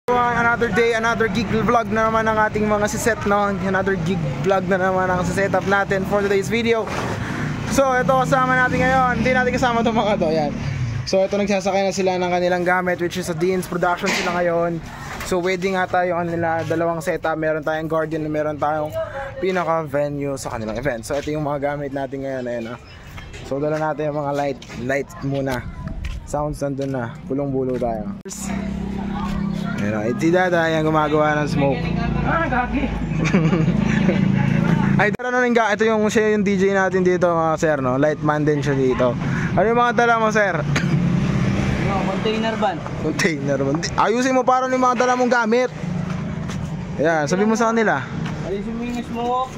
Another day, another gig vlog na naman ang ating mga siset, no? Another gig vlog na naman ang setup natin for today's video. So ito kasama natin ngayon. Hindi natin kasama itong mga to, yan. So ito nagsasakay na sila ng kanilang gamit, which is sa Dean's Production sila ngayon. So wedding nga tayo nila, dalawang setup. Meron tayong Guardian, meron tayong pinaka venue sa kanilang event. So ito yung mga gamit natin ngayon, ayan, no? So dala natin yung mga light muna. Sounds nandun na, bulong-bulo tayo. Ayan, si Dada yung gumagawa ng smoke. Ay, ito yung siya yung DJ natin dito, mga sir, no? Lightman din siya dito. Ano yung mga dala mo, sir? Container van. Container van. Ayusin mo para yung mga dala mong gamit. Ayan, sabi mo sa kanila. Alisin mo yung smoke,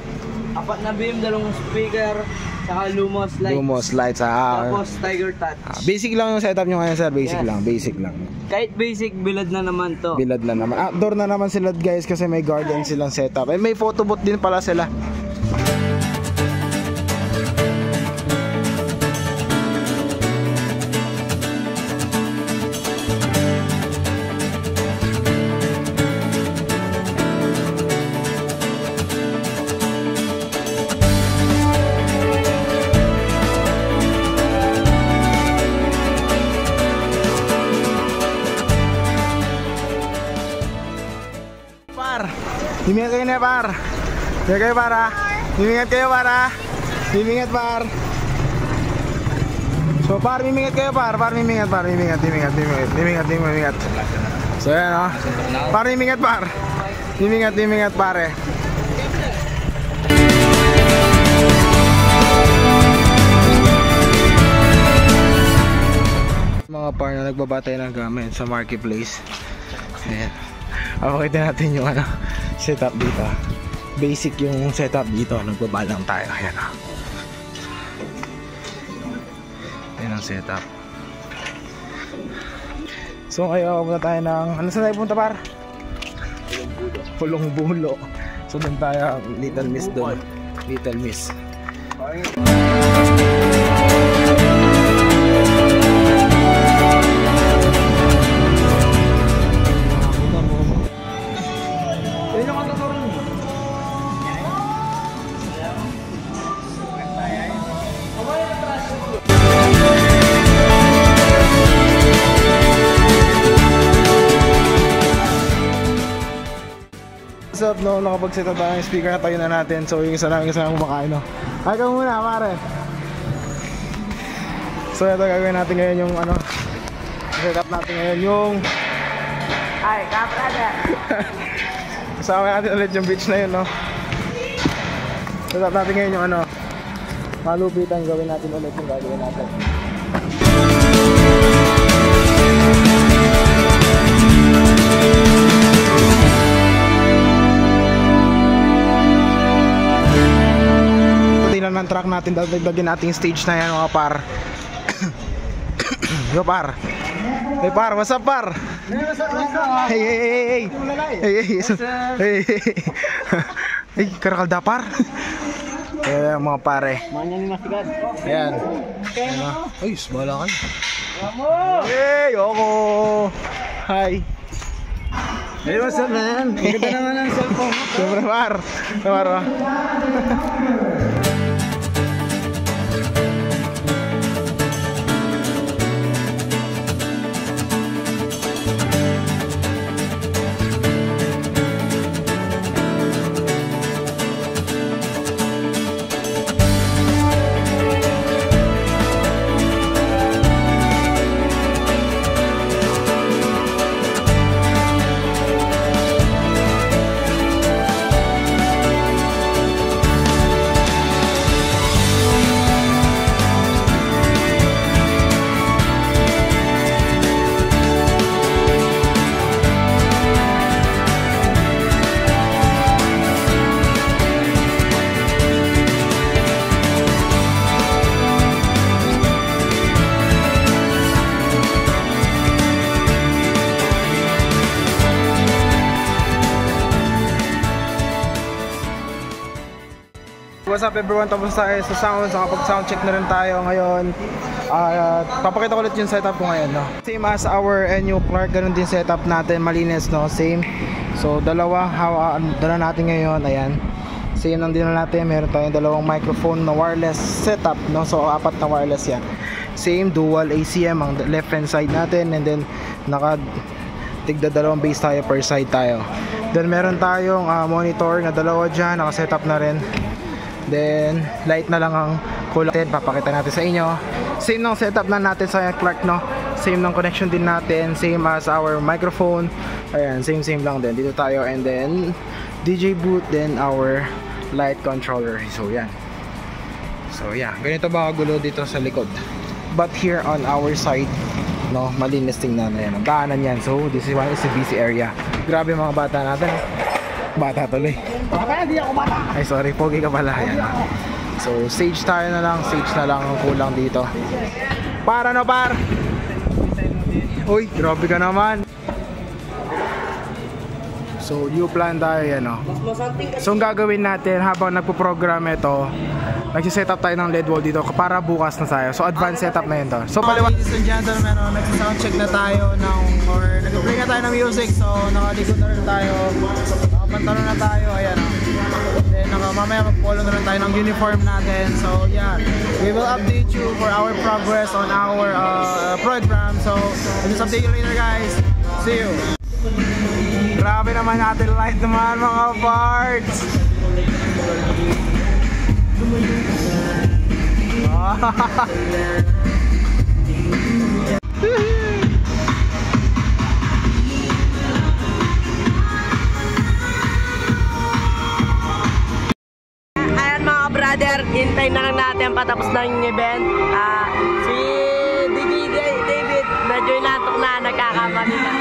4 na beam, 2 speaker, saka Lumos lights. Lumos lights, tapos Tiger Touch. Basic lang yung setup nyo ngayon, sir. Basic Yes. lang, basic lang. Kahit basic, bilad na naman to. Bilad na naman. Outdoor na naman sila, guys, kasi may garden silang setup. Eh, may photo booth din pala sila. Himingat kayo na, par. Himingat kayo, par, ha. Himingat kayo, par, ha. Himingat, par. So, par, himingat kayo, par. Par, himingat, par. Himingat. So, yan, ha. Par, himingat, par. Himingat, pare. Mga par na nagbabatay ng gamit sa marketplace. Ayan. Pakita natin yung setup dito. Basic yung setup dito. Nagbabalang tayo. Ayan, o. Ayan ang setup. So ngayon pupunta tayo ng, ano saan tayo punta, par? Pulong Bulo. So doon tayo, Little Miss doon. Little Miss. What's up, no? Nakapag-set up tayo ng speaker na tayo na natin. So yung isa namin kasama kumakain, no? Ay, ka muna, pare. So ito gagawin natin ngayon yung set up natin ngayon yung ay, kaprada. Kasama natin ulit yung beach na yun, no? Set up natin ngayon yung malupitan. Gawin natin ulit yung gagawin natin. Ng truck natin, dagdagin natin stage na yan, mga par. Yo, par. Hey, par, what's up, par? Hey. Hey, karakalda, par. Ayan, mga pare. Ayan. Ay, bala ka. Hey, Yoko. Hi. Hey, what's up, man? Maganda naman ang cellphone mo. Siyempre, par. What's up everyone, tapos tayo sa sound, so kapag sound check na rin tayo ngayon. Papakita ko ulit yung setup ko ngayon, no? Same as our NU Clark, ganun din setup natin, malinis, no? Same. So dala natin ngayon, ayan. Same lang din natin, meron tayong dalawang microphone na wireless setup, no? So apat na wireless yan. Same, dual ACM ang left hand side natin, and then tigda dalawang bass tayo per side tayo. Then meron tayong monitor na dalawa dyan, naka-setup na rin. Then light na lang ang kulang, papakita natin sa inyo. Same ng setup na natin sa Clark, no? Same ng connection din natin, same as our microphone. Ayan, same lang din. Dito tayo, and then DJ booth, then our light controller. So yan. So yeah, ganito ba kagulo dito sa likod. But here on our side, no, malinis tingnan na yan. Ang daanan yan. So this is the busy area. Grabe mga bata natin. Bata tuloy. Kaya di ako bata. Ay sorry, pogi ka pala. Ayan. So stage tayo na lang. Stage na lang ang kulang dito. Para no par. Uy, grabe ka naman. So new plan tayo yan, no. So ang gagawin natin habang nagpo-program ito, nagsiset up tayo ng LED wall dito para bukas na tayo. So advanced setup na yun to. So paliwanag. Ladies and gentlemen, nagsa-sound check na tayo or nag-play na tayo ng music. So nakalikod na rin tayo, nakapantalon na tayo, ayan, no. Then mamaya mag-follow na rin tayo ng uniform natin. So yeah, we will update you for our progress on our program. So I'll just update you later, guys. See you. Grabe naman natin light naman mga parts. Ayan mga brother, hintay na lang natin patapos na yung event. Si David, medyo inatok na, nagkakamali na.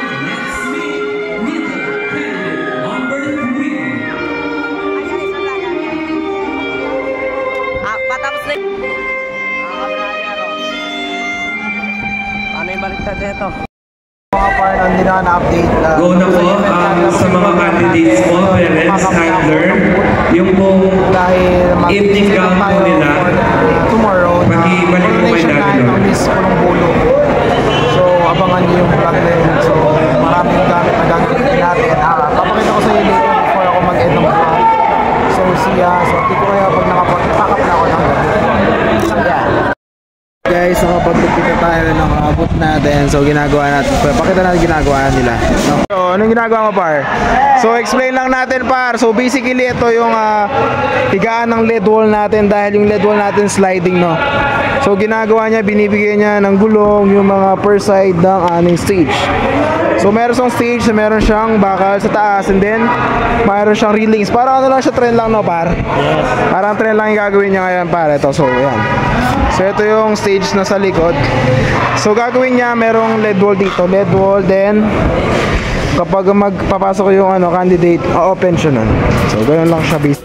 Patapos na yung mga brother. Ano yung baliktad nito? Mga part, hindi na na-update. Go na po sa mga candidates po, parents, handler, yung pong evening gown po nila, tomorrow, makibalik po kayo natin doon. So, abangan niyo yung vlog na yun. So, maraming gamit na gagawin natin. Papakita ko sa iyo later before ako mag-end ng vlog. So, hindi ko kaya pag nakapag-pack up na ako ng so, yeah. Guys, nakapag-pagkita tayo ng abot natin. So ginagawa natin, pakita natin ginagawa nila. So anong ginagawa mo par? So explain lang natin par. So basically ito yung higaan ng LED wall natin, dahil yung LED wall natin sliding, no. So ginagawa niya, binibigyan niya ng gulong yung mga per side ng aning stage. So meron siyang stage, meron siyang bakal sa taas, and then meron siyang railings. Parang ano lang siya, trend lang, no par? Yes. Parang trend lang yung gagawin niya ngayon par. Ito, so yan. So ito yung stage na sa likod. So gagawin niya, merong LED wall dito, LED wall, then kapag magpapasok yung candidate, open siya nun. So ganoon lang siya base.